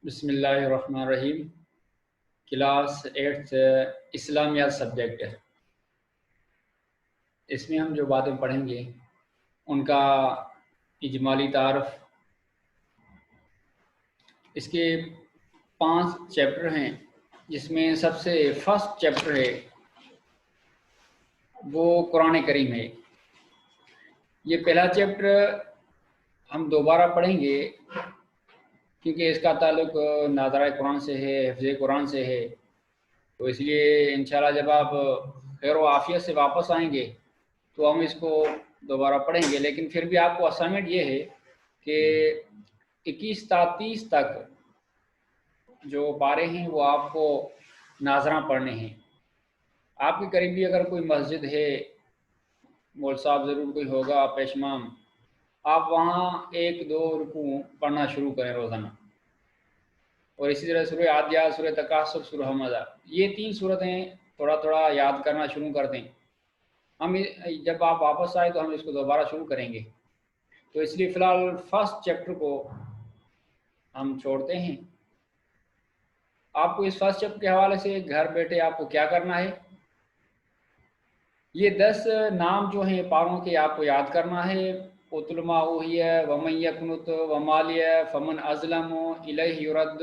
بسم اللہ الرحمن الرحیم۔ کلاس 8 اسلامیات سبجیکٹ ہے۔ اس میں ہم جو باتیں پڑھیں گے ان کا اجمالی تعارف، اس کے 5 چیپٹر ہیں، جس میں سب سے فرسٹ چیپٹر ہے وہ قرآن کریم ہے۔ یہ پہلا چیپٹر ہم دوبارہ پڑھیں گے کیونکہ اس کا تعلق ناظرہ قرآن سے ہے، حفظ قرآن سے ہے، تو اس لیے انشاءاللہ جب آپ خیر و عافیت سے واپس آئیں گے تو ہم اس کو دوبارہ پڑھیں گے۔ لیکن پھر بھی آپ کو اسائنمنٹ یہ ہے کہ 21 تا 30 تک جو پارے ہیں وہ آپ کو ناظرہ پڑھنے ہیں۔ آپ کے قریب بھی اگر کوئی مسجد ہے، مول صاحب ضرور کوئی ہوگا پیشمام، آپ وہاں 1-2 رکوع پڑھنا شروع کریں روزانہ، اور اسی طرح سورہ عادیات، سورہ تکاثر، سورہ حمزہ، یہ 3 صورتیں تھوڑا تھوڑا یاد کرنا شروع کر دیں۔ ہم جب آپ واپس آئے تو ہم اس کو دوبارہ شروع کریں گے، تو اس لیے فی الحال فرسٹ چیپٹر کو ہم چھوڑتے ہیں۔ آپ کو اس فرسٹ چیپٹر کے حوالے سے گھر بیٹھے آپ کو کیا کرنا ہے، یہ 10 نام جو ہیں پاروں کے آپ کو یاد کرنا ہے۔ اتل ما اوحی ومن یقنط ومالیہ فمن ازلم الیہ یرد،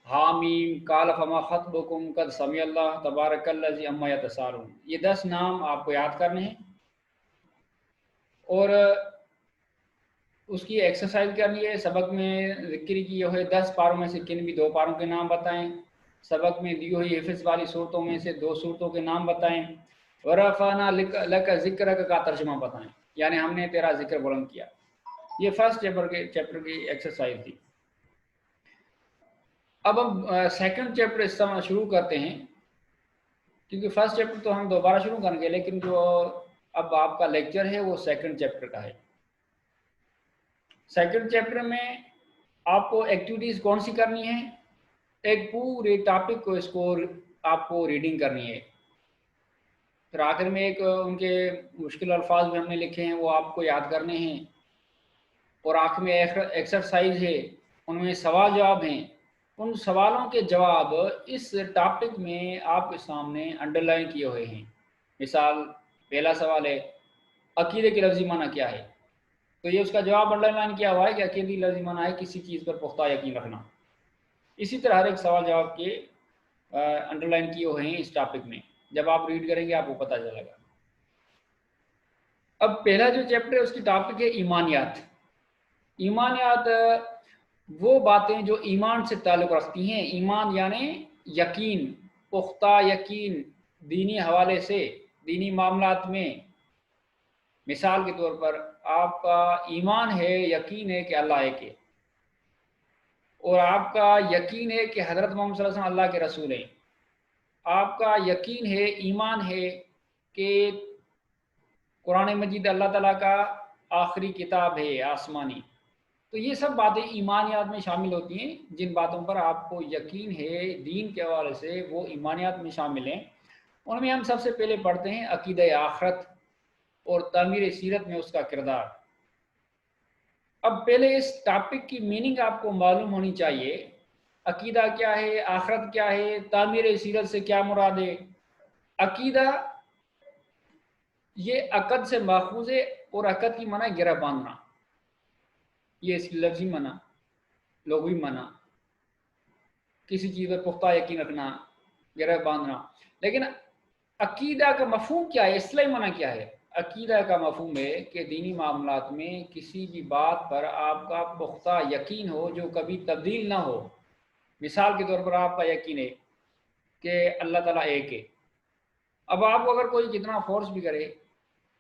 حامیم قال فما خطبکم قد سمع اللہ تبارک الذی عما یتساءلون، یہ 10 نام آپ کو یاد کرنے ہیں، اور اس کی ایکسرسائز کرنی ہے۔ سبق میں ذکر کی ہوئے 10 پاروں میں سے کن بھی 2 پاروں کے نام بتائیں، سبق میں دی ہوئی حفظ والی صورتوں میں سے 2 صورتوں کے نام بتائیں، ورفعنا لک ذکرک کا ترجمہ بتائیں، یعنی ہم نے تیرا ذکر بلند کیا۔ یہ فرسٹ چیپٹر کی ایکسرسائز تھی۔ اب ہم سیکنڈ چیپٹر اس طرح شروع کرتے ہیں، کیونکہ فرسٹ چیپٹر تو ہم دوبارہ شروع کریں گے، لیکن جو اب آپ کا لیکچر ہے وہ سیکنڈ چیپٹر کا ہے۔ سیکنڈ چیپٹر میں آپ کو ایکٹیویٹیز کون سی کرنی ہے، ایک پورے ٹاپک کو اس کو آپ کو ریڈنگ کرنی ہے، پھر آخر میں ایک ان کے مشکل الفاظ بھی ہم نے لکھے ہیں وہ آپ کو یاد کرنے ہیں، اور آخر میں ایکسرسائز ہے، ان میں سوال جواب ہیں، ان سوالوں کے جواب اس ٹاپک میں آپ کے سامنے انڈر لائن کیے ہوئے ہیں۔ مثال پہلا سوال ہے عقیدے کے لفظی معنی کیا ہے، تو یہ اس کا جواب انڈر لائن کیا ہوا ہے کہ عقیدے کی لفظی معنی ہے کسی چیز پر پختہ یقین رکھنا۔ اسی طرح ہر ایک سوال جواب کے انڈر لائن کیے ہوئے ہیں اس ٹاپک میں، جب آپ ریڈ کریں گے آپ کو پتہ چلے گا۔ اب پہلا جو چیپٹر ہے اس کی ٹاپک ہے ایمانیات۔ ایمانیات وہ باتیں جو ایمان سے تعلق رکھتی ہیں۔ ایمان یعنی یقین، پختہ یقین دینی حوالے سے، دینی معاملات میں۔ مثال کے طور پر آپ کا ایمان ہے، یقین ہے کہ اللہ ایک ہے، اور آپ کا یقین ہے کہ حضرت محمد صلی اللہ علیہ وسلم اللہ کے رسول ہیں، آپ کا یقین ہے، ایمان ہے کہ قرآن مجید اللہ تعالیٰ کا آخری کتاب ہے آسمانی، تو یہ سب باتیں ایمانیات میں شامل ہوتی ہیں۔ جن باتوں پر آپ کو یقین ہے دین کے حوالے سے وہ ایمانیات میں شامل ہیں۔ ان میں ہم سب سے پہلے پڑھتے ہیں عقیدہ آخرت اور تعمیر سیرت میں اس کا کردار۔ اب پہلے اس ٹاپک کی میننگ آپ کو معلوم ہونی چاہیے، عقیدہ کیا ہے، آخرت کیا ہے، تعمیر سیرت سے کیا مراد ہے۔ عقیدہ یہ عقد سے ماخوذ ہے، اور عقد کی معنی گرہ باندھنا، یہ اس کی لفظی معنی، لغوی معنی، کسی چیز پر پختہ یقین رکھنا، گرہ باندھنا۔ لیکن عقیدہ کا مفہوم کیا ہے، اصطلاحی معنی کیا ہے؟ عقیدہ کا مفہوم ہے کہ دینی معاملات میں کسی بھی بات پر آپ کا پختہ یقین ہو جو کبھی تبدیل نہ ہو۔ مثال کے طور پر آپ کا یقین ہے کہ اللہ تعالیٰ ایک ہے، اب آپ کو اگر کوئی کتنا فورس بھی کرے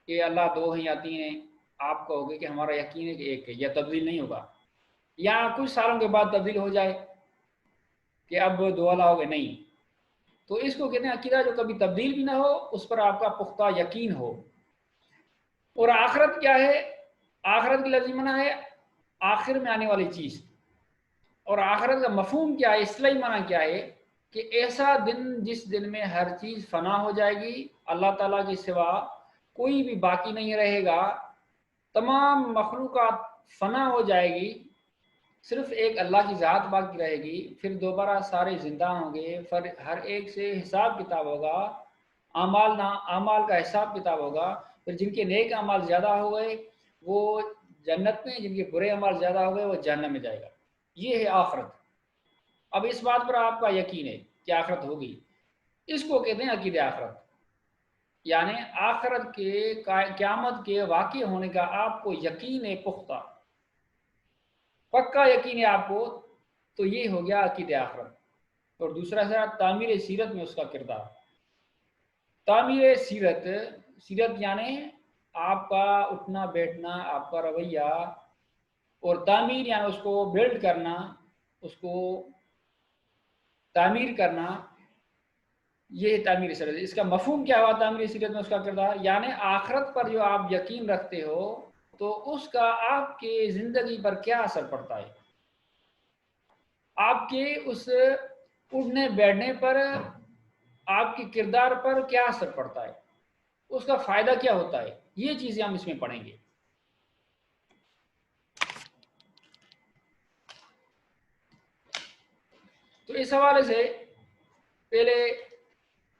کہ اللہ 2 ہیں یا 3 ہیں، آپ کہو گے کہ ہمارا یقین ہے کہ ایک ہے، یا تبدیل نہیں ہوگا، یا کچھ سالوں کے بعد تبدیل ہو جائے کہ اب 2 اللہ ہو گئے، نہیں، تو اس کو کہتے ہیں عقیدہ جو کبھی تبدیل بھی نہ ہو، اس پر آپ کا پختہ یقین ہو۔ اور آخرت کیا ہے؟ آخرت کی لفظی معنی ہے آخر میں آنے والی چیز، اور آخرت کا مفہوم کیا ہے، اصطلاحی معنی کیا ہے کہ ایسا دن جس دن میں ہر چیز فنا ہو جائے گی، اللہ تعالیٰ کے سوا کوئی بھی باقی نہیں رہے گا، تمام مخلوقات فنا ہو جائے گی، صرف ایک اللہ کی ذات باقی رہے گی، پھر دوبارہ سارے زندہ ہوں گے، پھر ہر ایک سے حساب کتاب ہوگا، اعمال کا حساب کتاب ہوگا، پھر جن کے نیک اعمال زیادہ ہو گئے وہ جنت میں، جن کے برے اعمال زیادہ ہو گئے وہ جہنم میں جائے گا۔ یہ ہے آخرت۔ اب اس بات پر آپ کا یقین ہے کہ آخرت ہوگی، اس کو کہتے ہیں عقیدہ آخرت، یعنی آخرت کے قیامت کے واقع ہونے کا آپ کو یقین ہے، پختہ پکا یقین ہے آپ کو، تو یہ ہو گیا عقیدہ آخرت۔ اور دوسرا ہے تعمیر سیرت میں اس کا کردار۔ تعمیر سیرت، سیرت یعنی آپ کا اٹھنا بیٹھنا، آپ کا رویہ، اور تعمیر یعنی اس کو بلڈ کرنا، اس کو تعمیر کرنا، یہ ہے تعمیر سیرت۔ اس کا مفہوم کیا ہوا تعمیر سیرت میں اس کا کردار؟ یعنی آخرت پر جو آپ یقین رکھتے ہو تو اس کا آپ کے زندگی پر کیا اثر پڑتا ہے، آپ کے اس اٹھنے بیٹھنے پر، آپ کے کردار پر کیا اثر پڑتا ہے، اس کا فائدہ کیا ہوتا ہے، یہ چیزیں ہم اس میں پڑھیں گے۔ تو اس حوالے سے پہلے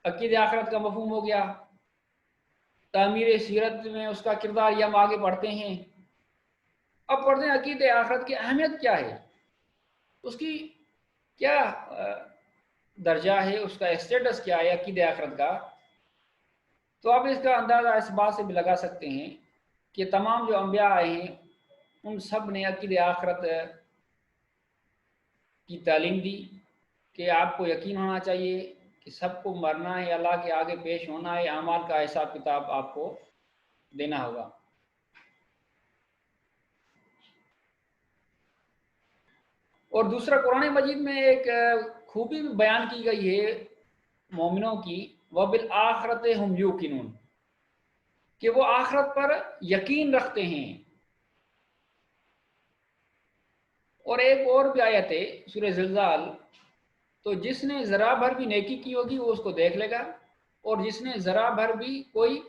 عقیدہ آخرت کا مفہوم ہو گیا، تعمیر سیرت میں اس کا کردار، یہ ہم آگے پڑھتے ہیں۔ اب پڑھتے ہیں عقیدہ آخرت کی اہمیت کیا ہے، اس کی کیا درجہ ہے، اس کا اسٹیٹس کیا ہے عقیدہ آخرت کا۔ تو آپ اس کا اندازہ اس بات سے بھی لگا سکتے ہیں کہ تمام جو انبیاء آئے ہیں ان سب نے عقیدہ آخرت کی تعلیم دی کہ آپ کو یقین ہونا چاہیے کہ سب کو مرنا ہے، اللہ کے آگے پیش ہونا ہے، اعمال کا حساب کتاب آپ کو دینا ہوگا۔ اور دوسرا قرآن مجید میں ایک خوبی بھی بیان کی گئی ہے مومنوں کی، وَبِالْآخِرَةِ هُمْ يُوقِنُونَ، کہ وہ آخرت پر یقین رکھتے ہیں۔ اور ایک اور بھی آیت ہے سورہ زلزال، تو جس نے ذرا بھر بھی نیکی کی ہوگی وہ اس کو دیکھ لے گا، اور جس نے ذرا بھر بھی کوئی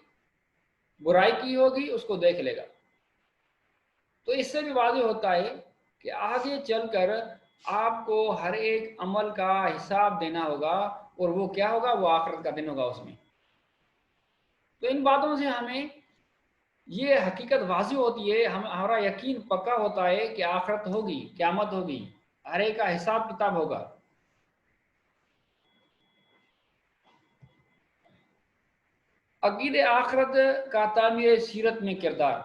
برائی کی ہوگی اس کو دیکھ لے گا۔ تو اس سے بھی واضح ہوتا ہے کہ آگے چل کر آپ کو ہر ایک عمل کا حساب دینا ہوگا، اور وہ کیا ہوگا، وہ آخرت کا دن ہوگا اس میں۔ تو ان باتوں سے ہمیں یہ حقیقت واضح ہوتی ہے، ہمارا یقین پکا ہوتا ہے کہ آخرت ہوگی، قیامت ہوگی، ہر ایک کا حساب کتاب ہوگا۔ عقیدہ آخرت کا تعمیر سیرت میں کردار،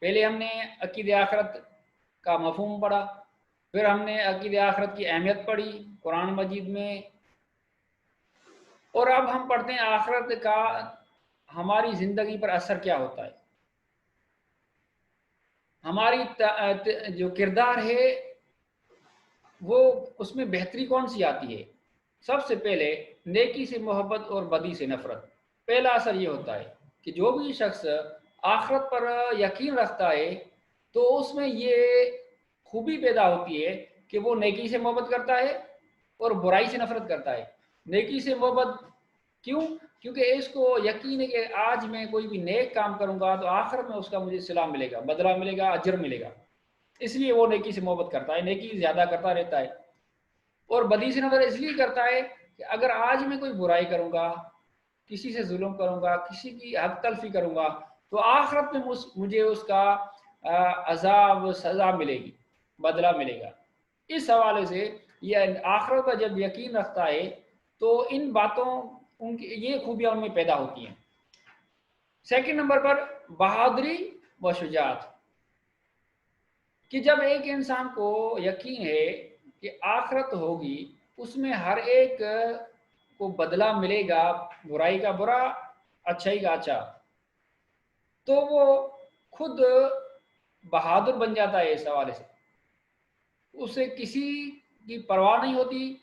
پہلے ہم نے عقیدہ آخرت کا مفہوم پڑھا، پھر ہم نے عقیدہ آخرت کی اہمیت پڑھی قرآن مجید میں، اور اب ہم پڑھتے ہیں آخرت کا ہماری زندگی پر اثر کیا ہوتا ہے، ہماری جو کردار ہے وہ اس میں بہتری کون سی آتی ہے۔ سب سے پہلے نیکی سے محبت اور بدی سے نفرت۔ پہلا اثر یہ ہوتا ہے کہ جو بھی شخص آخرت پر یقین رکھتا ہے تو اس میں یہ خوبی پیدا ہوتی ہے کہ وہ نیکی سے محبت کرتا ہے اور برائی سے نفرت کرتا ہے۔ نیکی سے محبت کیوں؟ کیونکہ اس کو یقین ہے کہ آج میں کوئی بھی نیک کام کروں گا تو آخرت میں اس کا مجھے صلہ ملے گا، بدلہ ملے گا، اجر ملے گا، اس لیے وہ نیکی سے محبت کرتا ہے، نیکی زیادہ کرتا رہتا ہے۔ اور بدی سے نفرت اس لیے کرتا ہے کہ اگر آج میں کوئی برائی کروں گا، کسی سے ظلم کروں گا، کسی کی حق تلفی کروں گا، تو آخرت میں مجھے اس کا عذاب سزا ملے گی، بدلہ ملے گا۔ اس حوالے سے یہ آخرت پر جب یقین رکھتا ہے تو ان باتوں ان کی یہ خوبیاں ان میں پیدا ہوتی ہیں۔ سیکنڈ نمبر پر بہادری و شجاعت، کہ جب ایک انسان کو یقین ہے کہ آخرت ہوگی، اس میں ہر ایک کو بدلہ ملے گا، برائی کا برا، اچھائی کا اچھا، تو وہ خود بہادر بن جاتا ہے۔ اس حوالے سے اسے کسی کی پرواہ نہیں ہوتی،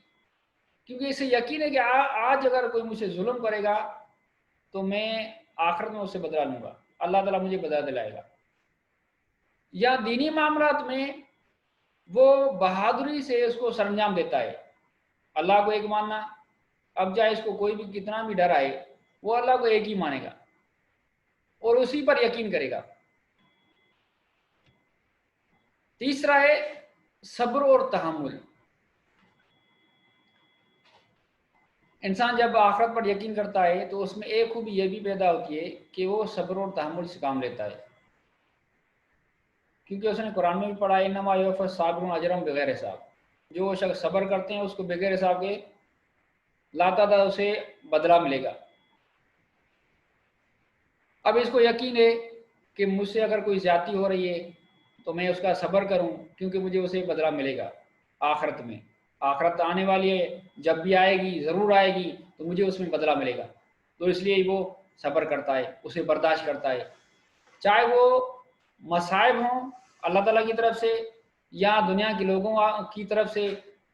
کیونکہ اسے یقین ہے کہ آج اگر کوئی مجھ سے ظلم کرے گا تو میں آخرت میں اس سے بدلہ لوں گا، اللہ تعالیٰ مجھے بدلہ دلائے گا۔ یا دینی معاملات میں وہ بہادری سے اس کو سرانجام دیتا ہے، اللہ کو ایک ماننا، اب چاہے اس کو کوئی بھی کتنا بھی ڈر آئے وہ اللہ کو ایک ہی مانے گا اور اسی پر یقین کرے گا۔ تیسرا ہے صبر اور تحمل. انسان جب آخرت پر یقین کرتا ہے تو اس میں ایک خوبی یہ بھی پیدا ہوتی ہے کہ وہ صبر اور تحمل سے کام لیتا ہے، کیونکہ اس نے قرآن میں بھی پڑھا ہے انما یوفی الصابرون اجرهم بغیر حساب. جو شخص صبر کرتے ہیں اس کو بغیر حساب کے اللہ تعالیٰ اسے بدلہ ملے گا. اب اس کو یقین ہے کہ مجھ سے اگر کوئی زیادتی ہو رہی ہے تو میں اس کا صبر کروں، کیونکہ مجھے اسے بدلہ ملے گا آخرت میں. آخرت آنے والی ہے، جب بھی آئے گی ضرور آئے گی تو مجھے اس میں بدلہ ملے گا. تو اس لیے وہ صبر کرتا ہے، اسے برداشت کرتا ہے، چاہے وہ مصائب ہوں اللہ تعالیٰ کی طرف سے یا دنیا کے لوگوں کی طرف سے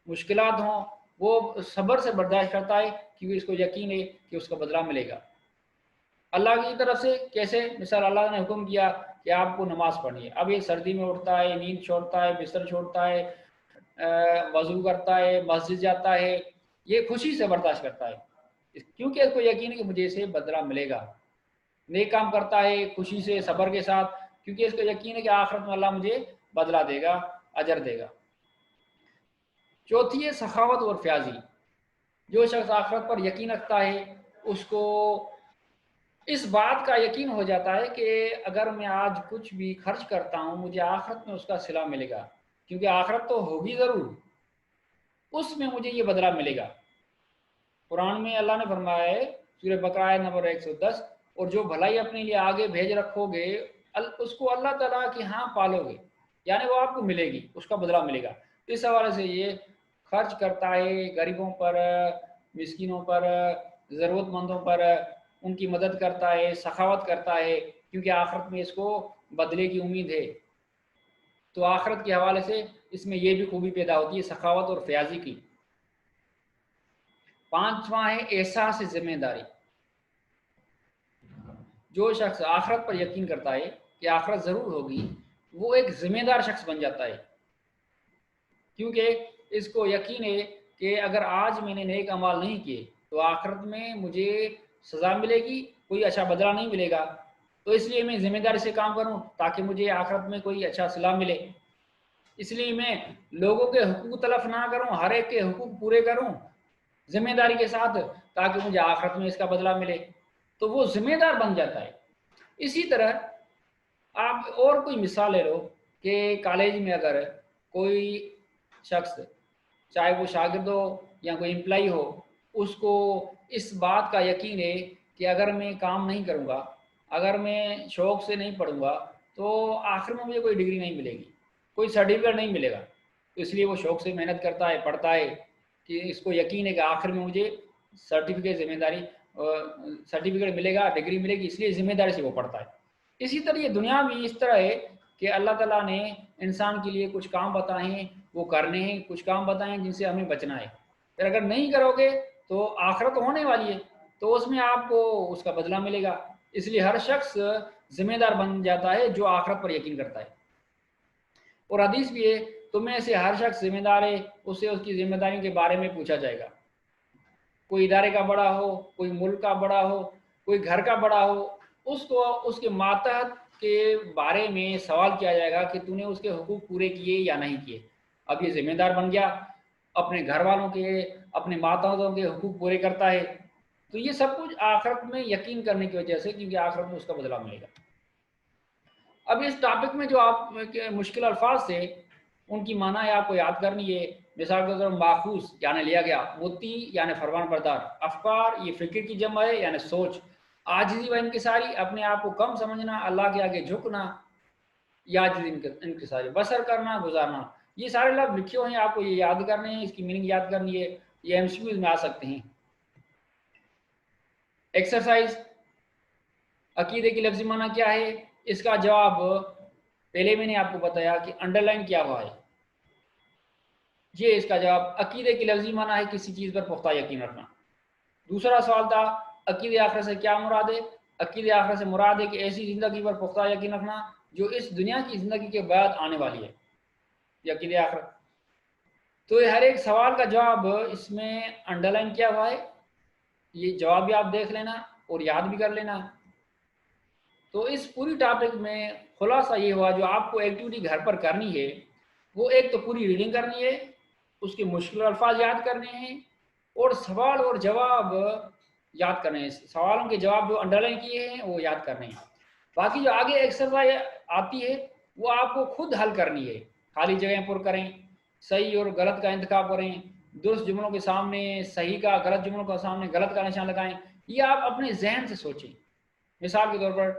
مشکلات ہوں، وہ صبر سے برداشت کرتا ہے کیونکہ اس کو یقین ہے کہ اس کا بدلہ ملے گا اللہ کی طرف سے. کیسے؟ مثال اللہ نے حکم کیا کہ آپ کو نماز پڑھنی ہے، اب یہ سردی میں اٹھتا ہے، نیند چھوڑتا ہے، بستر چھوڑتا ہے، وضو کرتا ہے، مسجد جاتا ہے، یہ خوشی سے برداشت کرتا ہے کیونکہ اس کو یقین ہے کہ مجھے اسے بدلہ ملے گا. نیک کام کرتا ہے خوشی سے صبر کے ساتھ کیونکہ اس کو یقین ہے کہ آخرت میں اللہ مجھے بدلہ دے گا، اجر دے گا. چوتھی ہے سخاوت اور فیاضی. جو شخص آخرت پر یقین رکھتا ہے اس کو اس بات کا یقین ہو جاتا ہے کہ اگر میں آج کچھ بھی خرچ کرتا ہوں مجھے آخرت میں اس کا صلہ ملے گا، کیونکہ آخرت تو ہوگی ضرور، اس میں مجھے یہ بدلہ ملے گا. قرآن میں اللہ نے فرمایا ہے سورہ بقرہ آیت نمبر 110، اور جو بھلائی اپنے لیے آگے بھیج رکھو گے اس کو اللہ تعالیٰ کے ہاں پالو گے، یعنی وہ آپ کو ملے گی، اس کا بدلہ ملے گا. اس حوالے سے یہ خرچ کرتا ہے غریبوں پر، مسکینوں پر، ضرورت مندوں پر، ان کی مدد کرتا ہے، سخاوت کرتا ہے کیونکہ آخرت میں اس کو بدلے کی امید ہے. تو آخرت کے حوالے سے اس میں یہ بھی خوبی پیدا ہوتی ہے سخاوت اور فیاضی کی. پانچواں ہے احساس ذمہ داری. جو شخص آخرت پر یقین کرتا ہے کہ آخرت ضرور ہوگی وہ ایک ذمہ دار شخص بن جاتا ہے، کیونکہ اس کو یقین ہے کہ اگر آج میں نے نیک اعمال نہیں کیے تو آخرت میں مجھے سزا ملے گی، کوئی اچھا بدلہ نہیں ملے گا. تو اس لیے میں ذمہ داری سے کام کروں تاکہ مجھے آخرت میں کوئی اچھا صلہ ملے. اس لیے میں لوگوں کے حقوق تلف نہ کروں، ہر ایک کے حقوق پورے کروں ذمہ داری کے ساتھ تاکہ مجھے آخرت میں اس کا بدلہ ملے. تو وہ ذمہ دار بن جاتا ہے. اسی طرح آپ اور کوئی مثال لے لو کہ کالج میں اگر کوئی شخص چاہے وہ شاگرد ہو یا کوئی امپلائی ہو اس کو اس بات کا یقین ہے کہ اگر میں کام نہیں کروں گا، اگر میں شوق سے نہیں پڑھوں گا تو آخر میں مجھے کوئی ڈگری نہیں ملے گی، کوئی سرٹیفکیٹ نہیں ملے گا. تو اس لیے وہ شوق سے محنت کرتا ہے، پڑھتا ہے کہ اس کو یقین ہے کہ آخر میں مجھے سرٹیفکیٹ ذمہ داری سرٹیفکیٹ ملے گا، ڈگری ملے گی، اس لیے ذمہ داری سے وہ پڑھتا ہے. اسی طرح یہ دنیا بھی اس طرح ہے کہ اللہ تعالیٰ نے انسان کے لیے کچھ کام بتائے ہیں وہ کرنے ہیں، کچھ کام بتائے ہیں جن سے ہمیں بچنا ہے. پھر اگر نہیں کرو گے تو آخرت ہونے والی ہے تو اس میں آپ کو اس کا بدلہ ملے گا. اس لیے ہر شخص ذمہ دار بن جاتا ہے جو آخرت پر یقین کرتا ہے. اور حدیث بھی ہے تم میں سے ہر شخص ذمہ دار ہے، اسے اس کی ذمہ داریوں کے بارے میں پوچھا جائے گا. کوئی ادارے کا بڑا ہو، کوئی ملک کا بڑا ہو، کوئی گھر کا بڑا ہو، اس کو اس کے ماتحت کے بارے میں سوال کیا جائے گا کہ تو نے اس کے حقوق پورے کیے یا نہیں کیے. اب یہ ذمہ دار بن گیا، اپنے گھر والوں کے، اپنے ماتحتوں کے حقوق پورے کرتا ہے. تو یہ سب کچھ آخرت میں یقین کرنے کی وجہ سے، کیونکہ آخرت میں اس کا بدلہ ملے گا. اب اس ٹاپک میں جو آپ کے مشکل الفاظ تھے ان کی معنی آپ کو یاد کرنی ہے. مثال کے طور پر ماخوذ یعنی لیا گیا، متی یعنی فرمان بردار، افکار یہ فکر کی جمع ہے یعنی سوچ، عاجزی و انکساری اپنے آپ کو کم سمجھنا، اللہ کے آگے جھکنا یا عاجزی انکساری، بسر کرنا، گزارنا. یہ سارے لفظ لکھے ہوئے ہیں، آپ کو یہ یاد کرنے ہیں، اس کی میننگ یاد کرنی ہے. یہ ایم سی کیوز میں آ سکتے ہیں. ایکسرسائز، عقیدے کی لفظی معنی کیا ہے؟ اس کا جواب پہلے میں نے آپ کو بتایا کہ انڈر لائن کیا ہوا ہے. یہ اس کا جواب عقیدے کی لفظی معنی ہے کسی چیز پر پختہ یقین رکھنا. دوسرا سوال تھا عقیدے آخرت سے کیا مراد ہے؟ عقیدے آخرت سے مراد ہے کہ ایسی زندگی پر پختہ یقین رکھنا جو اس دنیا کی زندگی کے بعد آنے والی ہے، یہ عقیدے آخرت. تو ہر ایک سوال کا جواب اس میں انڈر لائن کیا ہوا ہے، یہ جواب بھی آپ دیکھ لینا اور یاد بھی کر لینا. تو اس پوری ٹاپک میں خلاصہ یہ ہوا جو آپ کو ایکٹیویٹی گھر پر کرنی ہے وہ ایک تو پوری ریڈنگ کرنی ہے، اس کے مشکل الفاظ یاد کرنے ہیں، اور سوال اور جواب یاد کرنے ہیں، سوالوں کے جواب جو انڈر لائن کیے ہیں وہ یاد کرنے ہیں۔ باقی جو آگے ایکسرسائز آتی ہے وہ آپ کو خود حل کرنی ہے، خالی جگہیں پر کریں، صحیح اور غلط کا انتخاب کریں، درست جملوں کے سامنے صحیح کا، غلط جملوں کے سامنے غلط کا نشان لگائیں۔ یہ آپ اپنے ذہن سے سوچیں۔ مثال کے طور پر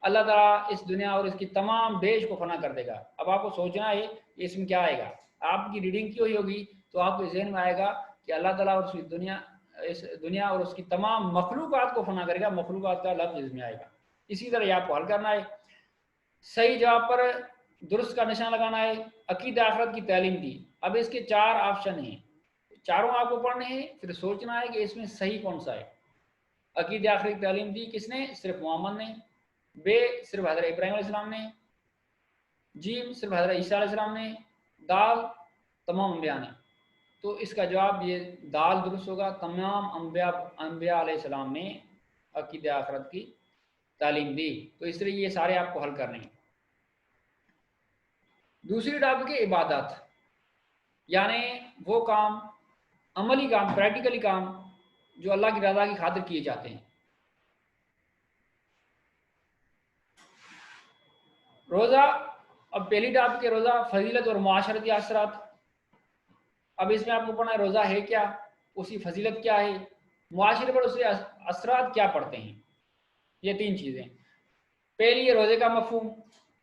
اللہ تعالیٰ اس دنیا اور اس کی تمام دیش کو فنا کر دے گا، اب آپ کو سوچنا ہے کہ اس میں کیا آئے گا۔ آپ کی ریڈنگ کی ہوگی تو آپ کے ذہن میں آئے گا کہ اللہ تعالیٰ اور اس دنیا اور اس کی تمام مخلوقات کو فنا کرے گا، مخلوقات کا لفظ اس میں آئے گا۔ اسی طرح یہ آپ کو حل کرنا ہے۔ صحیح جواب پر درست کا نشان لگانا ہے۔ عقیدہ آخرت کی تعلیم دی، اب اس کے 4 آپشن ہیں، چاروں آپ کو پڑھنے ہیں، پھر سوچنا ہے کہ اس میں صحیح کون سا ہے۔ عقیدہ آخرت کی تعلیم دی کس نے؟ صرف محمد نے۔ بے صرف حضرت ابراہیم علیہ السلام نے۔ جیم صرف حضرت عیسیٰ علیہ السلام نے۔ دال تمام انبیاء نے۔ تو اس کا جواب یہ دال درست ہوگا، تمام انبیاء علیہ السلام نے عقیدہ آخرت کی تعلیم دی۔ تو اس طرح یہ سارے آپ کو حل کرنے ہیں۔ دوسری ٹاپک ہے عبادات، یعنی وہ کام، عملی کام، پریکٹیکلی کام جو اللہ کی رضا کی خاطر کیے جاتے ہیں۔ روزہ، اب پہلی ٹاپک ہے روزہ، فضیلت اور معاشرتی اثرات۔ اب اس میں آپ کو پڑھنا ہے روزہ ہے کیا، اس کی فضیلت کیا ہے، معاشرے پر اس کے اثرات کیا پڑتے ہیں۔ یہ 3 چیزیں۔ پہلی ہے روزے کا مفہوم۔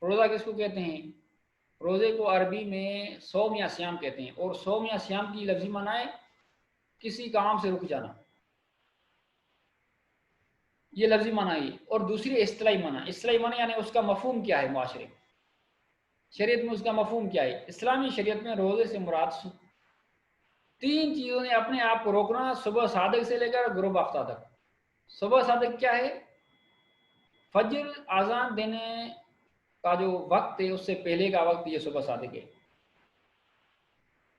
روزہ کس کو کہتے ہیں؟ روزے کو عربی میں صوم یا صیام کہتے ہیں، اور صوم یا صیام کی لفظی معنی ہے کسی کام سے رک جانا، یہ لفظی معنی ہے۔ اور دوسری اصطلاحی معنی، اصطلاحی معنی یعنی اس کا مفہوم کیا ہے، معاشرے شریعت میں اس کا مفہوم کیا ہے۔ اسلامی شریعت میں روزے سے مراد 3 چیزوں نے اپنے آپ کو روکنا، صبح صادق سے لے کر غروب آفتاب تک۔ صبح صادق کیا ہے؟ فجر اذان دینے کا جو وقت ہے اس سے پہلے کا وقت، یہ صبح صادق ہے۔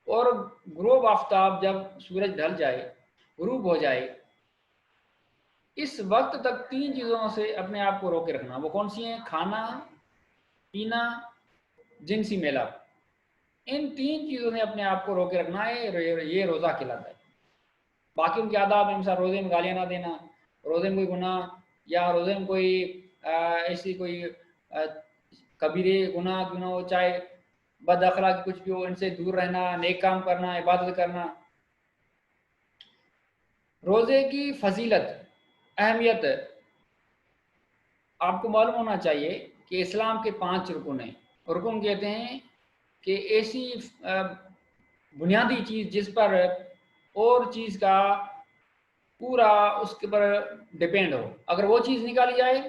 اور غروب آفتاب جب سورج ڈھل جائے، غروب ہو جائے، اس وقت تک 3 چیزوں سے اپنے آپ کو روکے رکھنا۔ وہ کون سی ہیں؟ کھانا، پینا، جنسی میلہ۔ ان 3 چیزوں نے اپنے آپ کو روکے رکھنا ہے، یہ روزہ کہلاتا ہے۔ باقی ان کے آداب ہیں، مثلا روزے میں گالیاں نہ دینا، روزے میں کوئی گناہ یا روزے میں کوئی ایسی کوئی کبیرے گناہ کیوں نہ ہو، چاہے بد اخلاقی کچھ بھی ہو، ان سے دور رہنا، نیک کام کرنا، عبادت کرنا۔ روزے کی فضیلت، اہمیت، آپ کو معلوم ہونا چاہیے کہ اسلام کے 5 رکن ہیں۔ رکن کہتے ہیں کہ ایسی بنیادی چیز جس پر اور چیز کا پورا اس کے پر ڈیپینڈ ہو، اگر وہ چیز نکالی جائے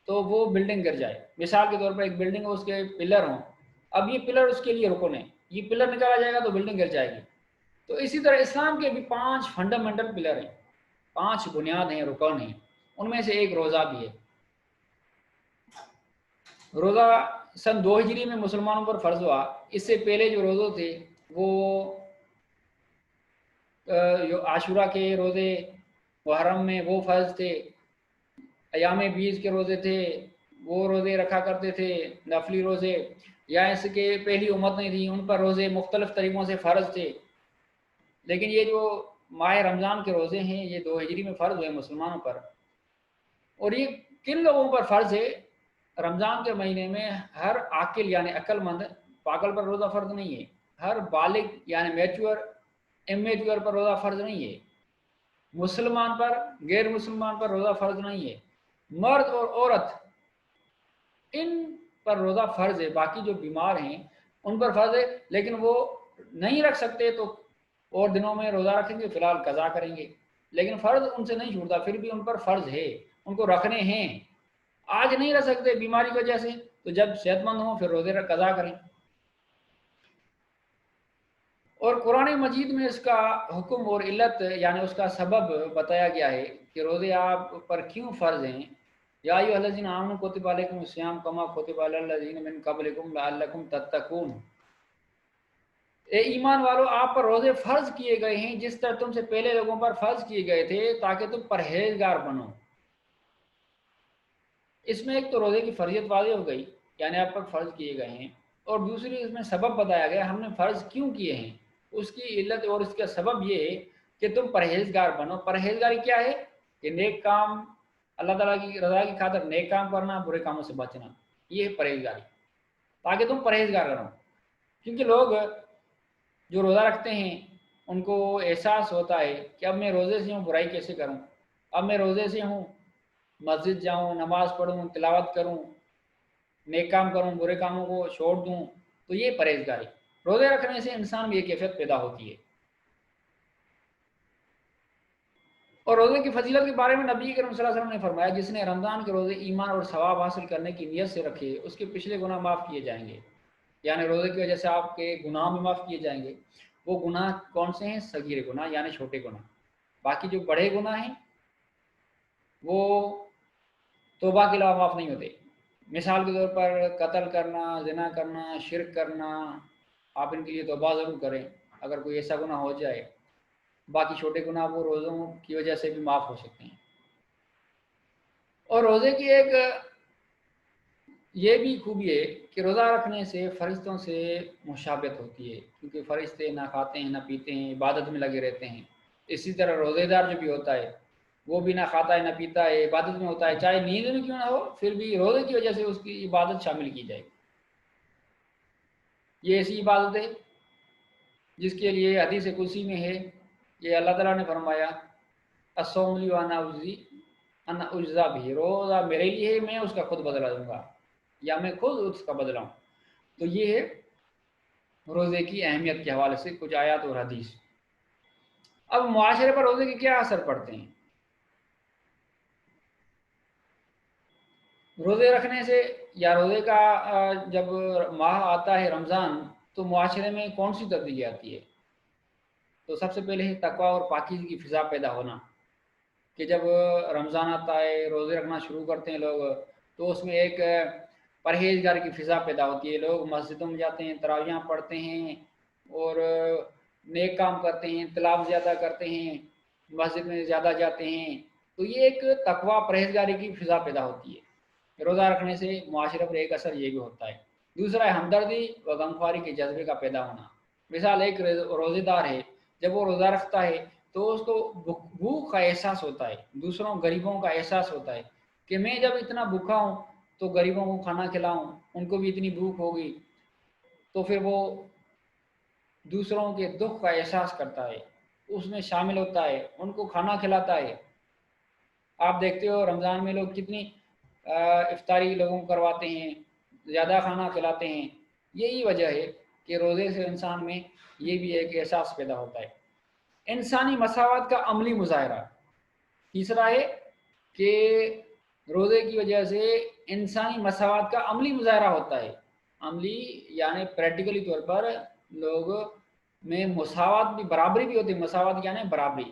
تو وہ بلڈنگ گر جائے۔ مثال کے طور پر ایک بلڈنگ ہو، اس کے پلر ہوں، اب یہ پلر اس کے لیے رکن ہے، یہ پلر نکالا جائے گا تو بلڈنگ گر جائے گی۔ تو اسی طرح اسلام کے بھی 5 فنڈامنٹل پلر ہیں، 5 بنیاد ہیں، رکن ہیں، ان میں سے ایک روزہ بھی ہے۔ روزہ سن 2 ہجری میں مسلمانوں پر فرض ہوا، اس سے پہلے جو روزے تھے وہ عاشورہ کے روزے، محرم میں وہ فرض تھے، ایام 20 کے روزے تھے، وہ روزے رکھا کرتے تھے، نفلی روزے، یا اس کے پہلی امت نہیں تھی ان پر روزے مختلف طریقوں سے فرض تھے۔ لیکن یہ جو ماہ رمضان کے روزے ہیں یہ 2 ہجری میں فرض ہوئے مسلمانوں پر۔ اور یہ کن لوگوں پر فرض ہے؟ رمضان کے مہینے میں ہر عاقل یعنی عقل مند پاگل پر روزہ فرض نہیں ہے، ہر بالغ یعنی میچور امیچور پر روزہ فرض نہیں ہے، مسلمان پر، غیر مسلمان پر روزہ فرض نہیں ہے، مرد اور عورت ان پر روزہ فرض ہے، باقی جو بیمار ہیں ان پر فرض ہے، لیکن وہ نہیں رکھ سکتے تو اور دنوں میں روزہ رکھیں گے، فی الحال قضا کریں گے، لیکن فرض ان سے نہیں چھوٹتا، پھر بھی ان پر فرض ہے، ان کو رکھنے ہیں۔ آج نہیں رکھ سکتے بیماری کی وجہ سے تو جب صحت مند ہوں پھر روزے قضا کریں۔ اور قرآن مجید میں اس کا حکم اور علت یعنی اس کا سبب بتایا گیا ہے کہ روزے آپ پر کیوں فرض ہیں۔ یا ایھا الذین آمنوا کتب علیکم الصیام کما کتب علی الذین من قبلکم لعلکم تتقون۔ اے ایمان والو، آپ پر روزے فرض کیے گئے ہیں جس طرح تم سے پہلے لوگوں پر فرض کیے گئے تھے تاکہ تم پرہیزگار بنو۔ اس میں ایک تو روزے کی فرضیت واضح ہو گئی، یعنی آپ پر فرض کیے گئے ہیں، اور دوسری اس میں سبب بتایا گیا ہم نے فرض کیوں کیے ہیں، اس کی علت اور اس کا سبب یہ ہے کہ تم پرہیزگار بنو۔ پرہیزگاری کیا ہے؟ کہ نیک کام، اللہ تعالیٰ کی رضا کی خاطر نیک کام کرنا، برے کاموں سے بچنا، یہ ہے پرہیزگاری، تاکہ تم پرہیزگار رہو۔ کیونکہ لوگ جو روزہ رکھتے ہیں ان کو احساس ہوتا ہے کہ اب میں روزے سے ہوں، برائی کیسے کروں، اب میں روزے سے ہوں، مسجد جاؤں، نماز پڑھوں، تلاوت کروں، نیک کام کروں، برے کاموں کو چھوڑ دوں، تو یہ پرہیزگاری۔ روزے رکھنے سے انسان میں یہ کیفیت پیدا ہوتی ہے۔ اور روزے کی فضیلت کے بارے میں نبی کریم صلی اللہ علیہ وسلم نے فرمایا جس نے رمضان کے روزے ایمان اور ثواب حاصل کرنے کی نیت سے رکھے اس کے پچھلے گناہ معاف کیے جائیں گے، یعنی روزے کی وجہ سے آپ کے گناہ بھی معاف کیے جائیں گے۔ وہ گناہ کون سے ہیں؟ صغیر گناہ، یعنی چھوٹے گناہ۔ باقی جو بڑے گناہ ہیں وہ توبہ کے علاوہ معاف نہیں ہوتے۔ مثال کے طور پر قتل کرنا، زنا کرنا، شرک کرنا، آپ ان کے لیے توبہ ضرور کریں اگر کوئی ایسا گناہ ہو جائے۔ باقی چھوٹے گناہ وہ روزوں کی وجہ سے بھی معاف ہو سکتے ہیں۔ اور روزے کی ایک یہ بھی خوبی ہے کہ روزہ رکھنے سے فرشتوں سے مشابہت ہوتی ہے، کیونکہ فرشتے نہ کھاتے ہیں نہ پیتے ہیں، عبادت میں لگے رہتے ہیں۔ اسی طرح روزے دار جو بھی ہوتا ہے وہ بھی نہ کھاتا ہے نہ پیتا ہے، عبادت میں ہوتا ہے، چاہے نیند میں کیوں نہ ہو پھر بھی روزے کی وجہ سے اس کی عبادت شامل کی جائے۔ یہ ایسی عبادت ہے جس کے لیے حدیث قدسی میں ہے، یہ اللہ تعالیٰ نے فرمایا الصوم لی وانا اجزا بھی، روزہ میرے لیے ہے، میں اس کا خود بدلہ دوں گا، یا میں خود اس کا بدلہ ہوں۔ تو یہ ہے روزے کی اہمیت کے حوالے سے کچھ آیات اور حدیث۔ اب معاشرے پر روزے کے کیا اثر پڑتے ہیں؟ روزے رکھنے سے یا روزے کا جب ماہ آتا ہے رمضان تو معاشرے میں کون سی تبدیلی آتی ہے؟ تو سب سے پہلے ہے تقویٰ اور پاکیزگی کی فضا پیدا ہونا، کہ جب رمضان آتا ہے روزے رکھنا شروع کرتے ہیں لوگ تو اس میں ایک پرہیزگار کی فضا پیدا ہوتی ہے، لوگ مسجدوں میں جاتے ہیں، تراویحاں پڑھتے ہیں اور نیک کام کرتے ہیں، تلاوت زیادہ کرتے ہیں، مسجد میں زیادہ جاتے ہیں، تو یہ ایک تقویٰ پرہیزگاری کی فضا پیدا ہوتی ہے۔ روزہ رکھنے سے معاشرے پر ایک اثر یہ بھی ہوتا ہے۔ دوسرا ہے ہمدردی و غمخواری کے جذبے کا پیدا ہونا۔ مثال ایک روزے دار ہے، جب وہ روزہ رکھتا ہے تو اس کو بھوک کا احساس ہوتا ہے، دوسروں غریبوں کا احساس ہوتا ہے کہ میں جب اتنا بھوکا ہوں تو غریبوں کو کھانا کھلاؤں، ان کو بھی اتنی بھوک ہوگی، تو پھر وہ دوسروں کے دکھ کا احساس کرتا ہے، اس میں شامل ہوتا ہے، ان کو کھانا کھلاتا ہے۔ آپ دیکھتے ہو رمضان میں لوگ کتنی افطاری لوگوں کو کرواتے ہیں، زیادہ کھانا کھلاتے ہیں۔ یہی وجہ ہے کہ روزے سے انسان میں یہ بھی ایک احساس پیدا ہوتا ہے۔ انسانی مساوات کا عملی مظاہرہ۔ تیسرا ہے کہ روزے کی وجہ سے انسانی مساوات کا عملی مظاہرہ ہوتا ہے۔ عملی یعنی پریکٹیکلی طور پر لوگ میں مساوات بھی، برابری بھی ہوتی ہے۔ مساوات یعنی برابری۔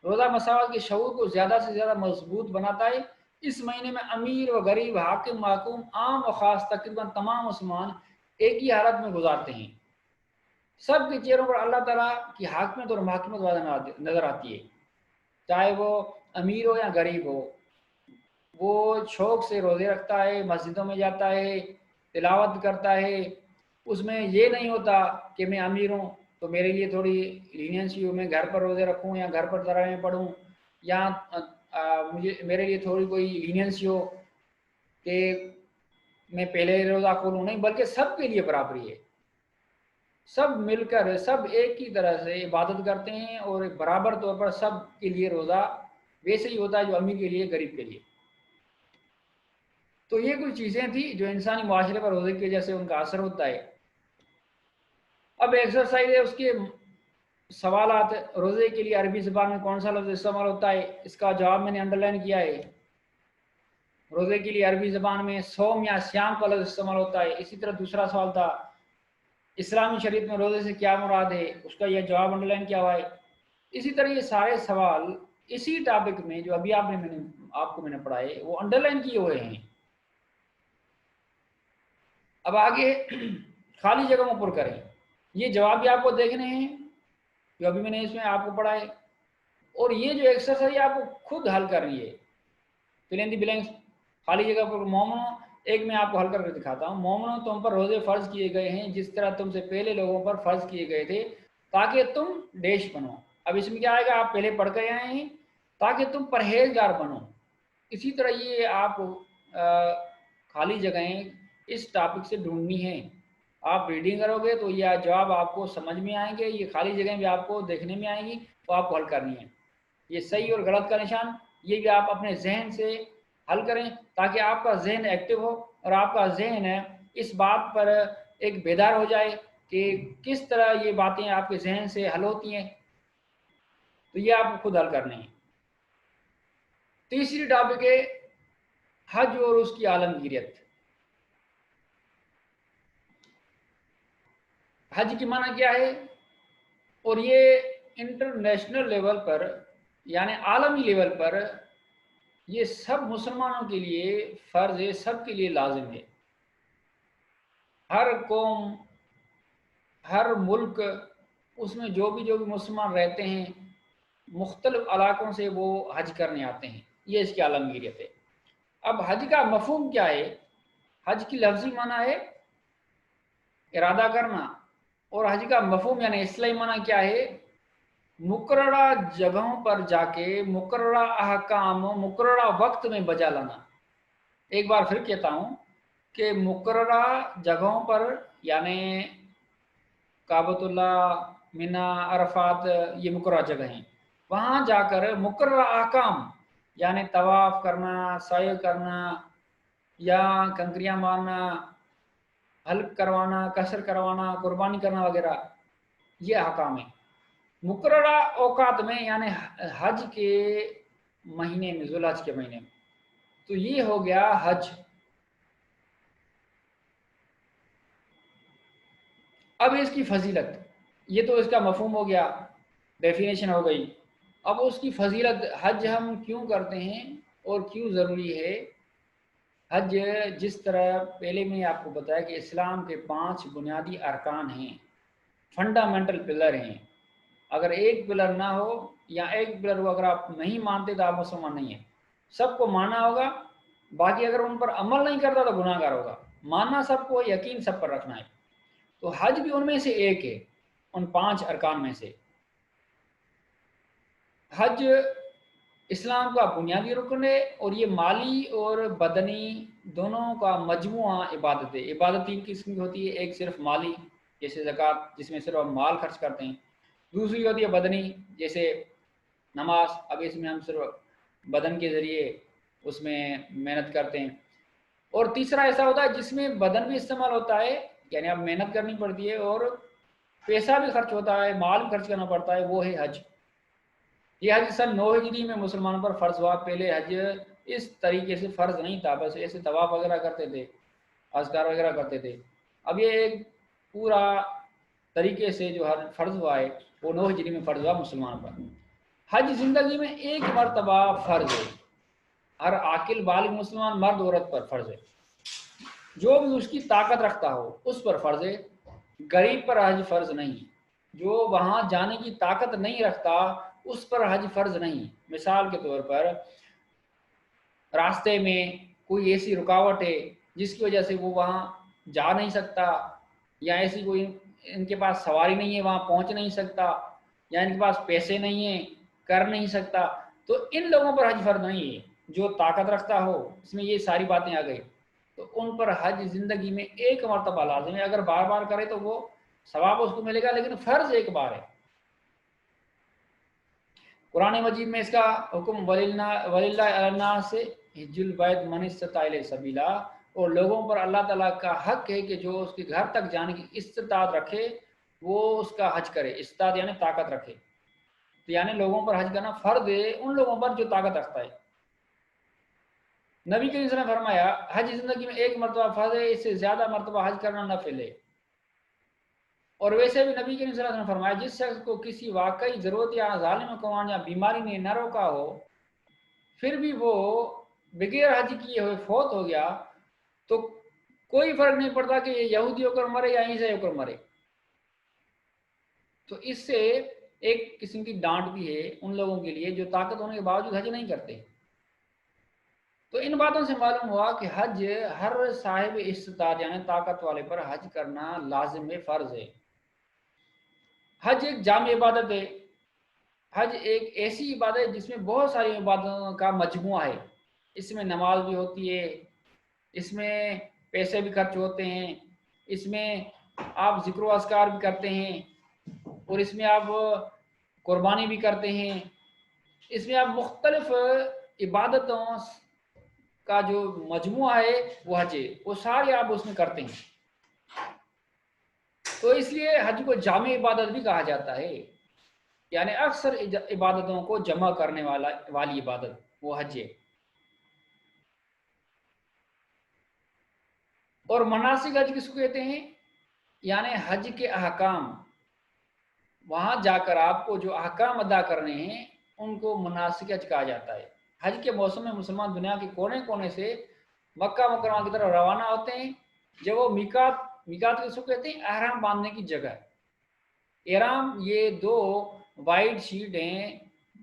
روزہ مساوات کے شعور کو زیادہ سے زیادہ مضبوط بناتا ہے۔ اس مہینے میں امیر و غریب، حاکم محکوم، عام و خاص تقریباً تمام مسلمان ایک ہی حالت میں گزارتے ہیں۔ سب کے چہروں پر اللہ تعالیٰ کی حاکمیت اور محکمت واضح نظر آتی ہے، چاہے وہ امیر ہو یا غریب ہو۔ وہ شوق سے روزے رکھتا ہے، مسجدوں میں جاتا ہے، تلاوت کرتا ہے، اس میں یہ نہیں ہوتا کہ میں امیر ہوں تو میرے لیے تھوڑی لینینسی ہو، میں گھر پر روزے رکھوں یا گھر پر تراویح پڑھوں، یا مجھے میرے لیے تھوڑی کوئی لینینسی ہو کہ میں پہلے روزہ کھولوں، نہیں، بلکہ سب کے لیے برابری ہے۔ سب مل کر، سب ایک ہی طرح سے عبادت کرتے ہیں اور برابر طور پر سب کے لیے روزہ ویسے ہی ہوتا ہے جو امیر کے لیے، غریب کے لیے۔ تو یہ کچھ چیزیں تھیں جو انسانی معاشرے پر روزے کی وجہ سے ان کا اثر ہوتا ہے۔ اب ایکسرسائز ہے، اس کے سوالات۔ روزے کے لیے عربی زبان میں کون سا لفظ استعمال ہوتا ہے؟ اس کا جواب میں نے انڈر لائن کیا ہے۔ روزے کے لیے عربی زبان میں صوم یا صیام کا لفظ استعمال ہوتا ہے۔ اسی طرح دوسرا سوال تھا اسلامی شریعت میں روزے سے کیا مراد ہے، اس کا یہ جواب انڈر لائن کیا ہوا ہے۔ اسی طرح یہ سارے سوال اسی ٹاپک میں جو ابھی آپ کو میں نے پڑھائے وہ انڈر لائن کیے ہوئے ہیں۔ اب آگے خالی جگہوں پر کریں، یہ جواب بھی آپ کو دیکھنے ہیں جو ابھی میں نے اس میں آپ کو پڑھائے، اور یہ جو ایکسرسائز آپ کو خود حل کرنی ہے۔ فل ان دی بلینکس، خالی جگہ پر مومنوں ایک میں آپ کو حل کر کے دکھاتا ہوں. مومنوں تم پر روزے فرض کیے گئے ہیں جس طرح تم سے پہلے لوگوں پر فرض کیے گئے تھے تاکہ تم ڈیش بنو. اب اس میں کیا آئے گا؟ آپ پہلے پڑھ کے آئے ہیں تاکہ تم پرہیزگار بنو. اسی طرح یہ آپ خالی جگہیں اس ٹاپک سے ڈھونڈنی ہیں. آپ ریڈنگ کرو گے تو یہ جواب آپ کو سمجھ میں آئیں گے، یہ خالی جگہیں بھی آپ کو دیکھنے میں آئیں گی تو آپ کو حل کرنی ہے. یہ صحیح اور غلط کا نشان یہ بھی آپ اپنے ذہن سے حل کریں تاکہ آپ کا ذہن ایکٹیو ہو اور آپ کا ذہن اس بات پر ایک بیدار ہو جائے کہ کس طرح یہ باتیں آپ کے ذہن سے حل ہوتی ہیں. تو یہ آپ کو خود حل کرنے ہیں. تیسری ٹاپک ہے حج اور اس کی عالمگیریت. حج کی معنی کیا ہے؟ اور یہ انٹرنیشنل لیول پر یعنی عالمی لیول پر یہ سب مسلمانوں کے لیے فرض ہے، سب کے لیے لازم ہے. ہر قوم، ہر ملک، اس میں جو بھی مسلمان رہتے ہیں مختلف علاقوں سے وہ حج کرنے آتے ہیں. یہ اس کی عالمگیریت ہے. اب حج کا مفہوم کیا ہے؟ حج کی لفظی معنی ہے ارادہ کرنا، اور حج کا مفہوم یعنی اصطلاحی معنی کیا ہے؟ مقررہ جگہوں پر جا کے مقررہ احکام مقررہ وقت میں بجا لانا. ایک بار پھر کہتا ہوں کہ مقررہ جگہوں پر یعنی کعبۃ اللہ، مینا، عرفات، یہ مقررہ جگہ ہیں. وہاں جا کر مقررہ احکام یعنی طواف کرنا، سعی کرنا یا کنکریاں مارنا، حلق کروانا، قصر کروانا، قربانی کرنا وغیرہ، یہ احکام ہیں. مقررہ اوقات میں یعنی حج کے مہینے میں، ذوالحج کے مہینے میں. تو یہ ہو گیا حج. اب اس کی فضیلت، یہ تو اس کا مفہوم ہو گیا، ڈیفینیشن ہو گئی. اب اس کی فضیلت، حج ہم کیوں کرتے ہیں اور کیوں ضروری ہے؟ حج جس طرح پہلے میں آپ کو بتایا کہ اسلام کے 5 بنیادی ارکان ہیں، فنڈامنٹل پلر ہیں. اگر ایک پلر نہ ہو یا ایک پلر کو اگر آپ نہیں مانتے تو آپ مسلمان نہیں ہیں. سب کو ماننا ہوگا، باقی اگر ان پر عمل نہیں کرتا تو گناہ گار ہوگا. ماننا سب کو، یقین سب پر رکھنا ہے. تو حج بھی ان میں سے ایک ہے، ان 5 ارکان میں سے. حج اسلام کا بنیادی رکن ہے اور یہ مالی اور بدنی دونوں کا مجموعہ عبادت ہے. عبادت 3 قسم کی ہوتی ہے، ایک صرف مالی جیسے زکوٰۃ جس میں صرف ہم مال خرچ کرتے ہیں، دوسری ہوتی ہے بدنی جیسے نماز، اب اس میں ہم صرف بدن کے ذریعے اس میں محنت کرتے ہیں، اور تیسرا ایسا ہوتا ہے جس میں بدن بھی استعمال ہوتا ہے یعنی اب محنت کرنی پڑتی ہے اور پیسہ بھی خرچ ہوتا ہے، مال بھی خرچ کرنا پڑتا ہے، وہ ہے حج. یہ حج سن 9 ہجری میں مسلمانوں پر فرض ہوا. پہلے حج اس طریقے سے فرض نہیں تھا، بس ایسے طواف وغیرہ کرتے تھے، اذکار وغیرہ کرتے تھے. اب یہ ایک پورا طریقے سے جو ہر فرض ہوا ہے وہ 9 ہجری میں فرض ہوا مسلمانوں پر. حج زندگی میں ایک مرتبہ فرض ہے، ہر عاقل بالغ مسلمان مرد عورت پر فرض ہے. جو بھی اس کی طاقت رکھتا ہو اس پر فرض ہے. غریب پر حج فرض نہیں. جو وہاں جانے کی طاقت نہیں رکھتا اس پر حج فرض نہیں. مثال کے طور پر راستے میں کوئی ایسی رکاوٹ ہے جس کی وجہ سے وہ وہاں جا نہیں سکتا، یا ایسی کوئی ان کے پاس سواری نہیں ہے وہاں پہنچ نہیں سکتا، یا ان کے پاس پیسے نہیں ہیں کر نہیں سکتا، تو ان لوگوں پر حج فرض نہیں ہے. جو طاقت رکھتا ہو، اس میں یہ ساری باتیں آ گئی، تو ان پر حج زندگی میں ایک مرتبہ لازم ہے. اگر بار بار کرے تو وہ ثواب اس کو ملے گا، لیکن فرض ایک بار ہے. قرآن مجید میں اس کا حکم وَلِلَّهِ عَلَى النَّاسِ حِجُّ الْبَيْتِ مَنِ اسْتَطَاعَ إِلَيْهِ سَبِيلًا، اور لوگوں پر اللہ تعالیٰ کا حق ہے کہ جو اس کے گھر تک جانے کی استطاعت رکھے وہ اس کا حج کرے. استطاعت یعنی طاقت رکھے، تو یعنی لوگوں پر حج کرنا فرض ہے ان لوگوں پر جو طاقت رکھتا ہے. نبی کریم صلی اللہ علیہ وسلم نے فرمایا حج زندگی میں ایک مرتبہ فرض ہے، اس سے زیادہ مرتبہ حج کرنا نفل ہے. اور ویسے بھی نبی کریم صلی اللہ علیہ وسلم نے فرمایا جس شخص کو کسی واقعی ضرورت یا ظالم قوان یا بیماری نے نہ روکا ہو پھر بھی وہ بغیر حج کیے ہوئے فوت ہو گیا تو کوئی فرق نہیں پڑتا کہ یہ یہودی ہو کر مرے یا عیسائی ہو کر مرے. تو اس سے ایک قسم کی ڈانٹ بھی ہے ان لوگوں کے لیے جو طاقت ہونے کے باوجود حج نہیں کرتے. تو ان باتوں سے معلوم ہوا کہ حج ہر صاحب استطاعت یعنی طاقت والے پر حج کرنا لازم فرض ہے۔ حج ایک جامع عبادت ہے۔ حج ایک ایسی عبادت ہے جس میں بہت ساری عبادتوں کا مجموعہ ہے۔ اس میں نماز بھی ہوتی ہے، اس میں پیسے بھی خرچ ہوتے ہیں، اس میں آپ ذکر و اذکار بھی کرتے ہیں، اور اس میں آپ قربانی بھی کرتے ہیں، اس میں آپ مختلف عبادتوں کا جو مجموعہ ہے وہ حج ہے، وہ سارے آپ اس میں کرتے ہیں۔ تو اس لیے حج کو جامع عبادت بھی کہا جاتا ہے، یعنی اکثر عبادتوں کو جمع کرنے والی عبادت وہ حج ہے۔ اور مناسک حج کس کو کہتے ہیں؟ یعنی حج کے احکام، وہاں جا کر آپ کو جو احکام ادا کرنے ہیں ان کو مناسک حج کہا جاتا ہے۔ حج کے موسم میں مسلمان دنیا کے کونے کونے سے مکہ مکرمہ کی طرف روانہ ہوتے ہیں۔ جب وہ میقات کس کو کہتے ہیں؟ احرام باندھنے کی جگہ۔ احرام یہ دو وائٹ شیٹ ہیں،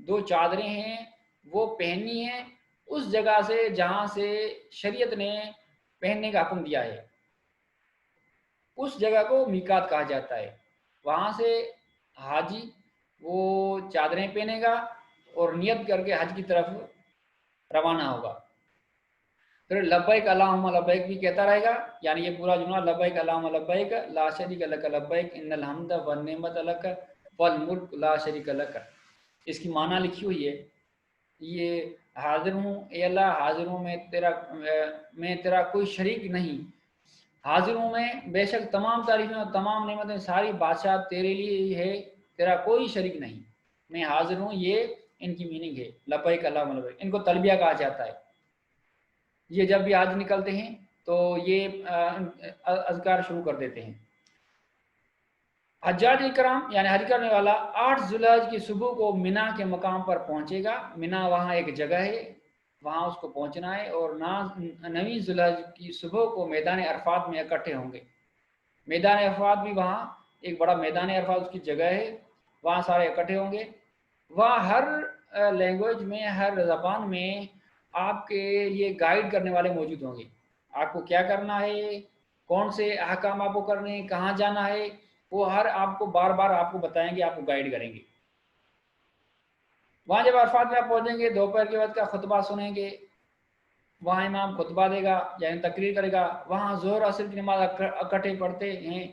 دو چادریں ہیں، وہ پہننی ہیں اس جگہ سے جہاں سے شریعت نے پہننے کا حکم دیا ہے، اس جگہ کو میقات کہا جاتا ہے۔ وہاں سے حاجی وہ چادریں پہنے گا اور نیت کر کے حج کی طرف روانہ ہوگا۔ پھر لبیک اللہم لبیک بھی کہتا رہے گا، یعنی یہ پورا جملہ لبیک اللہم لبیک لا شریک لک لبیک ان الحمد والنعمت لک والملک لا شریک لک۔ اس کی معنی لکھی ہوئی ہے، یہ حاضر ہوں اے اللہ، حاضر ہوں میں تیرا کوئی شریک نہیں، حاضر ہوں میں بے شک تمام تعریفیں اور تمام نعمتیں ساری بادشاہ تیرے لیے ہی ہے، تیرا کوئی شریک نہیں، میں حاضر ہوں، یہ ان کی میننگ ہے لبیک اللہم لبیک۔ ان کو تلبیہ کہا جاتا ہے۔ یہ جب بھی حج نکلتے ہیں تو یہ اذکار شروع کر دیتے ہیں۔ حجاج اکرام یعنی حج کرنے والا 8 ذی الحجہ کی صبح کو مینا کے مقام پر پہنچے گا۔ مینا وہاں ایک جگہ ہے، وہاں اس کو پہنچنا ہے، اور 9 ذی الحجہ کی صبح کو میدان عرفات میں اکٹھے ہوں گے۔ میدان عرفات بھی وہاں ایک بڑا میدان عرفات اس کی جگہ ہے، وہاں سارے اکٹھے ہوں گے۔ وہاں ہر لینگویج میں، ہر زبان میں آپ کے لیے گائیڈ کرنے والے موجود ہوں گے۔ آپ کو کیا کرنا ہے، کون سے احکام آپ کو کرنے ہیں، کہاں جانا ہے، وہ ہر آپ کو بار بار آپ کو بتائیں گے، آپ کو گائیڈ کریں گے۔ وہاں جب عرفات میں آپ پہنچیں گے، دوپہر کے وقت کا خطبہ سنیں گے، وہاں امام خطبہ دے گا یعنی تقریر کرے گا، وہاں ظہر عصر کی نماز اکٹھے پڑھتے ہیں۔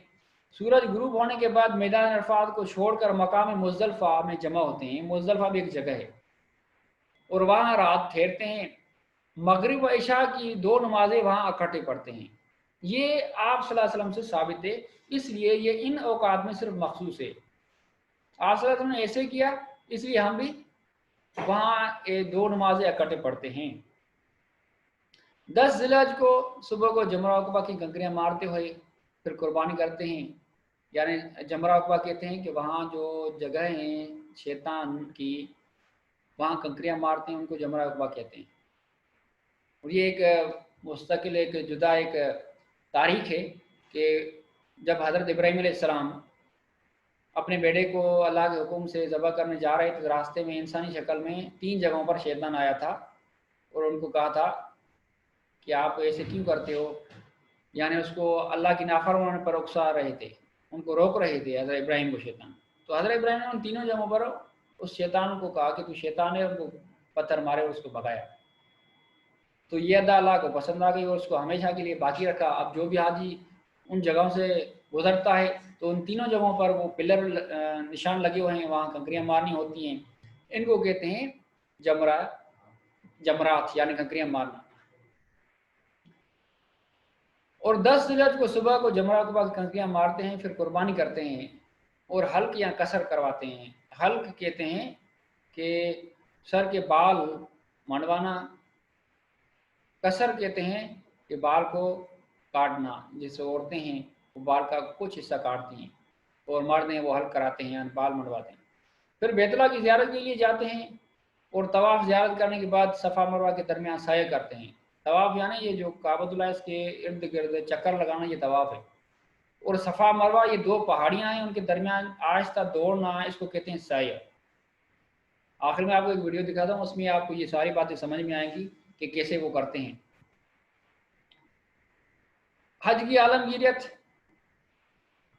سورج غروب ہونے کے بعد میدان عرفات کو چھوڑ کر مقام مزدلفہ میں جمع ہوتے ہیں۔ مزدلفہ بھی ایک جگہ ہے، اور وہاں رات ٹھہرتے ہیں۔ مغرب و عشاء کی 2 نمازیں وہاں اکٹھے پڑھتے ہیں۔ یہ آپ صلی اللہ علیہ وسلم سے ثابت ہے، اس لیے یہ ان اوقات میں صرف مخصوص ہے۔ آپ صلی اللہ علیہ وسلم نے ایسے کیا، اس لیے ہم بھی وہاں 2 نمازیں اکٹھے پڑھتے ہیں۔ 10 ذی الحجہ کو صبح کو جمرہ عقبہ کی کنکریاں مارتے ہوئے پھر قربانی کرتے ہیں۔ یعنی جمرہ عقبہ کہتے ہیں کہ وہاں جو جگہ ہیں شیطان کی، وہاں کنکریاں مارتے ہیں، ان کو جمرہ عقبہ کہتے ہیں۔ اور یہ ایک مستقل ایک جدا ایک تاریخ ہے کہ جب حضرت ابراہیم علیہ السلام اپنے بیٹے کو اللہ کے حکم سے ذبح کرنے جا رہے تھے، راستے میں انسانی شکل میں 3 جگہوں پر شیطان آیا تھا اور ان کو کہا تھا کہ آپ ایسے کیوں کرتے ہو، یعنی اس کو اللہ کی نافرمانی پر اکسا رہے تھے، ان کو روک رہے تھے حضرت ابراہیم کو شیطان۔ تو حضرت ابراہیم نے ان 3 جگہوں پر اس شیطان کو کہا کہ تو شیطان ہے، ان کو پتھر مارے اور اس کو بھگایا۔ تو یہ ادا اللہ کو پسند آ گئی اور اس کو ہمیشہ کے لیے باقی رکھا۔ اب جو بھی حاجی ان جگہوں سے گزرتا ہے تو ان 3 جگہوں پر وہ پلر نشان لگے ہوئے ہیں، وہاں کنکریاں مارنی ہوتی ہیں، ان کو کہتے ہیں جمرات یعنی کنکریاں مارنا۔ اور 10 ذی الحجہ کو صبح کو جمرہ عقبہ کی کنکریاں مارتے ہیں، پھر قربانی کرتے ہیں اور حلق یا قصر کرواتے ہیں۔ حلق کہتے ہیں کہ سر کے بال منڈوانا، قصر کہتے ہیں کہ بال کو کاٹنا، جیسے عورتیں ہیں وہ بال کا کچھ حصہ کاٹتی ہیں، اور مرد ہیں وہ حلق کراتے ہیں یعنی بال منڈواتے ہیں۔ پھر بیت اللہ کی زیارت کے لیے جاتے ہیں، اور طواف زیارت کرنے کے بعد صفا مروہ کے درمیان سعی کرتے ہیں۔ طواف یعنی یہ جو کعبۃ اللہ اس کے ارد گرد چکر لگانا، یہ طواف ہے۔ اور صفا مروہ یہ 2 پہاڑیاں ہیں، ان کے درمیان آہستہ دوڑنا، اس کو کہتے ہیں سعی۔ آخر میں آپ کو ایک ویڈیو دکھاتا ہوں، اس میں آپ کو یہ ساری باتیں سمجھ میں آئیں گی کہ کیسے وہ کرتے ہیں۔ حج کی عالمگیریت،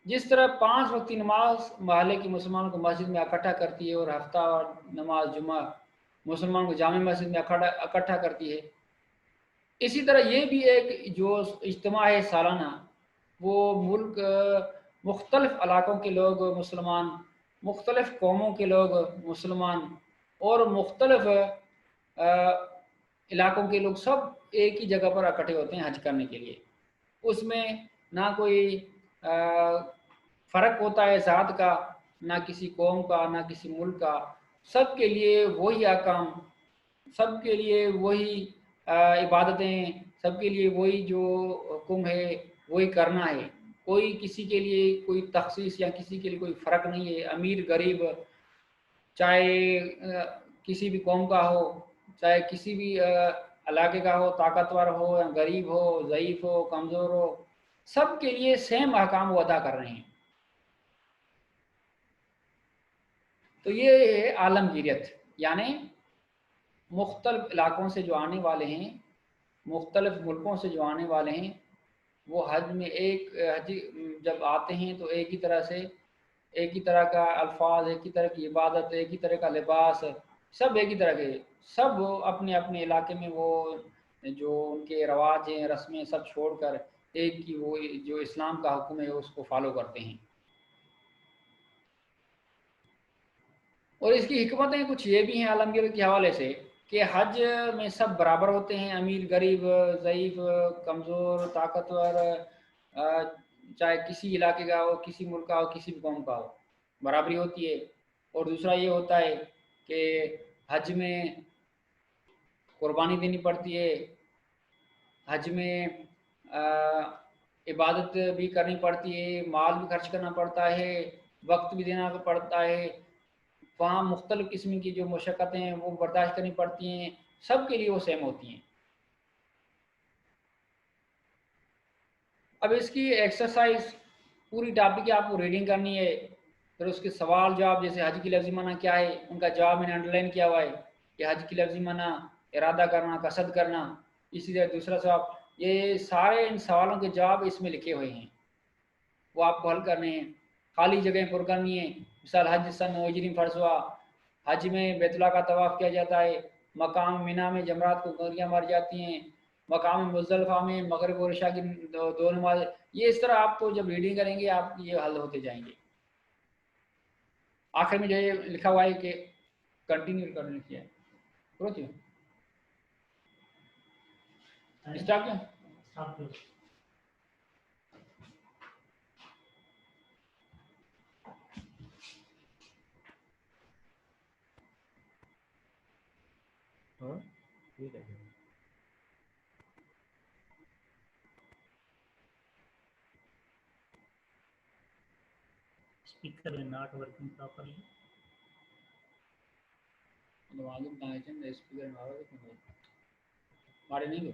جس طرح 5 وقتی نماز محلے کی مسلمانوں کو مسجد میں اکٹھا کرتی ہے اور ہفتہ اور نماز جمعہ مسلمان کو جامع مسجد میں اکٹھا کرتی ہے، اسی طرح یہ بھی ایک جو اجتماع ہے سالانہ، وہ ملک مختلف علاقوں کے لوگ مسلمان، مختلف قوموں کے لوگ مسلمان اور مختلف علاقوں کے لوگ سب ایک ہی جگہ پر اکٹھے ہوتے ہیں حج کرنے کے لیے۔ اس میں نہ کوئی فرق ہوتا ہے ذات کا، نہ کسی قوم کا، نہ کسی ملک کا، سب کے لیے وہی احکام، سب کے لیے وہی عبادتیں، سب کے لیے وہی جو حکم ہے وہی کرنا ہے۔ کوئی کسی کے لیے کوئی تخصیص یا کسی کے لیے کوئی فرق نہیں ہے، امیر غریب، چاہے کسی بھی قوم کا ہو، چاہے کسی بھی علاقے کا ہو، طاقتور ہو یا غریب ہو، ضعیف ہو، کمزور ہو، سب کے لیے سیم احکام وہ ادا کر رہے ہیں۔ تو یہ ہے عالمگیریت، یعنی مختلف علاقوں سے جو آنے والے ہیں، مختلف ملکوں سے جو آنے والے ہیں، وہ حج میں حج جب آتے ہیں تو ایک ہی طرح سے، ایک ہی طرح کا الفاظ، ایک ہی طرح کی عبادت، ایک ہی طرح کا لباس، سب ایک ہی طرح کے، سب اپنے اپنے علاقے میں وہ جو ان کے رواج ہیں، رسمیں، سب چھوڑ کر ایک ہی وہ جو اسلام کا حکم ہے اس کو فالو کرتے ہیں۔ اور اس کی حکمتیں کچھ یہ بھی ہیں عالمگیریت کے حوالے سے کہ حج میں سب برابر ہوتے ہیں، امیر غریب، ضعیف کمزور طاقتور، چاہے کسی علاقے کا ہو، کسی ملک کا ہو، کسی بھی قوم کا ہو، برابری ہوتی ہے۔ اور دوسرا یہ ہوتا ہے کہ حج میں قربانی دینی پڑتی ہے، حج میں عبادت بھی کرنی پڑتی ہے، مال بھی خرچ کرنا پڑتا ہے، وقت بھی دینا پڑتا ہے، وہاں مختلف قسم کی جو مشقتیں ہیں وہ برداشت کرنی پڑتی ہیں، سب کے لیے وہ سیم ہوتی ہیں۔ اب اس کی ایکسرسائز پوری ٹاپک آپ کو ریڈنگ کرنی ہے، پھر اس کے سوال جواب، جیسے حج کی لفظی معنی کیا ہے، ان کا جواب میں نے انڈر لائن کیا ہوا ہے کہ حج کی لفظی معنی ارادہ کرنا، قصد کرنا۔ اسی طرح دوسرا سوال، یہ سارے ان سوالوں کے جواب اس میں لکھے ہوئے ہیں، وہ آپ کو حل کرنے ہیں۔ خالی جگہیں پر کرنی ہے، مثال حج سن 9 ہجری فرض ہوا، حج میں بیت اللہ کا طواف کیا جاتا ہے، مقام مینا میں جمرات کو گوریاں مار جاتی ہیں، مقام مزدلفہ میں مغرب اور عشاء کی دو نماز، یہ اس طرح آپ کو جب ریڈنگ کریں گے آپ یہ حل ہوتے جائیں گے۔ آخر میں جو یہ لکھا ہوا ہے کہ کنٹینیو کرنے کی ہے، اسٹاپ کیا Speaker is not working properly. معلوم کہاں ہے اسپیکر ہمارے نہیں